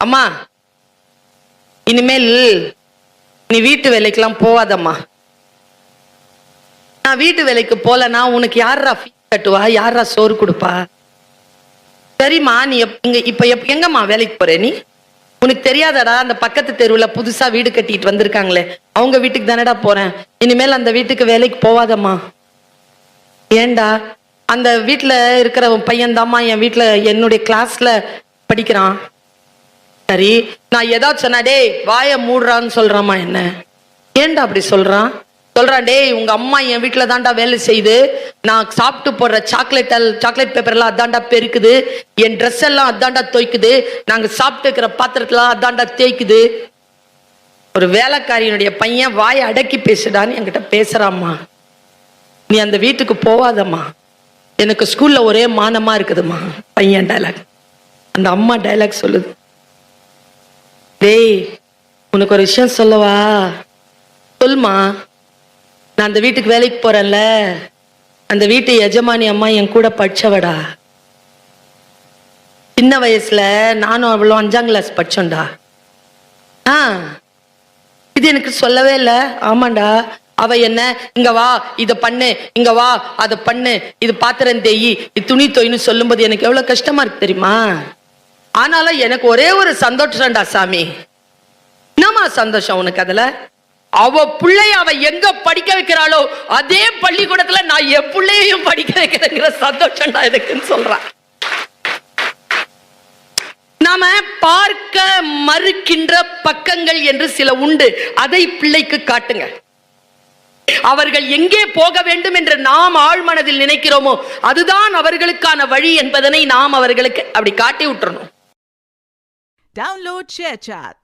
அம்மா இனிமேல் நீ வீட்டு வேலைக்கெல்லாம் போவாதம்மா. நான் வீட்டு வேலைக்கு போலனா உனக்கு யாரா ஃபீஸ் கட்டுவா, யாரா சோறு கொடுப்பா? சரிம்மா, நீ இப்ப எங்கம்மா வேலைக்கு போற? நீ உனக்கு தெரியாதடா, அந்த பக்கத்து தெருவுல புதுசா வீடு கட்டிட்டு வந்திருக்காங்களே அவங்க வீட்டுக்கு தானடா போறேன். இனிமேல் அந்த வீட்டுக்கு வேலைக்கு போவாதம்மா. ஏண்டா? அந்த வீட்டுல இருக்கிற பையன் தாம்மா என் வீட்டுல என்னுடைய கிளாஸ்ல படிக்கிறான். சரி, நான் ஏதாவது சொன்னா டேய் வாய மூடுறான்னு சொல்றாமா என்ன? ஏண்டா அப்படி சொல்றான்? டேய் உங்க அம்மா என் வீட்டுல தாண்டா வேலை செய்யுது, நான் சாப்பிட்டு போடுற சாக்லேட் பேப்பர் எல்லாம் அதாண்டா பெருக்குது, என் ட்ரெஸ் எல்லாம் அதாண்டா துவைக்குது, நாங்க சாப்பிட்டு இருக்கிற பாத்திரத்துல அதாண்டா தேய்க்குது. ஒரு வேலைக்காரியினுடைய பையன் வாயை அடக்கி பேசுடான்னு என்கிட்ட பேசுறாம்மா. நீ அந்த வீட்டுக்கு போவாதம்மா, எனக்கு ஸ்கூல்ல ஒரே மானமா இருக்குதுமா. பையன் டைலாக். அந்த அம்மா டைலாக் சொல்லுது, டேய் உனக்கு ஒரு விஷயம் சொல்லவா? சொல்லுமா. நான் அந்த வீட்டுக்கு வேலைக்கு போறேன்ல, அந்த வீட்டு எஜமானி அம்மா என் கூட படிச்சவடா. சின்ன வயசுல நானும் அவ்வளோ 5ஆம் கிளாஸ் படிச்சோம்டா. இது எனக்கு சொல்லவே இல்லை. ஆமாண்டா, அவ என்ன இங்க வா இத பண்ணு, இங்க வா அதை பண்ணு, இது பாத்திரம் தேயி, இது துணி தொயின்னு சொல்லும்போது எனக்கு எவ்வளவு கஷ்டமா இருக்கு தெரியுமா? ஆனாலும் எனக்கு ஒரே ஒரு சந்தோஷம்டா சாமி. என்னமா சந்தோஷம் உனக்கு அதுல? அவ பிள்ளைய அவ எங்க படிக்க வைக்கிறாளோ அதே பள்ளிக்கூடத்துல நான் என் பிள்ளையையும் படிக்க வைக்கிறேங்கிற சந்தோஷம்டா எனக்குன்னு சொல்றான். நாம பார்க்க மறுக்கின்ற பக்கங்கள் என்று சில உண்டு, அதை பிள்ளைக்கு காட்டுங்க. அவர்கள் எங்கே போக வேண்டும் என்று நாம் ஆழ்மனதில் நினைக்கிறோமோ அதுதான் அவர்களுக்கான வழி என்பதனை நாம் அவர்களுக்கு அப்படி காட்டி விட்டுறணும். Download ShareChat.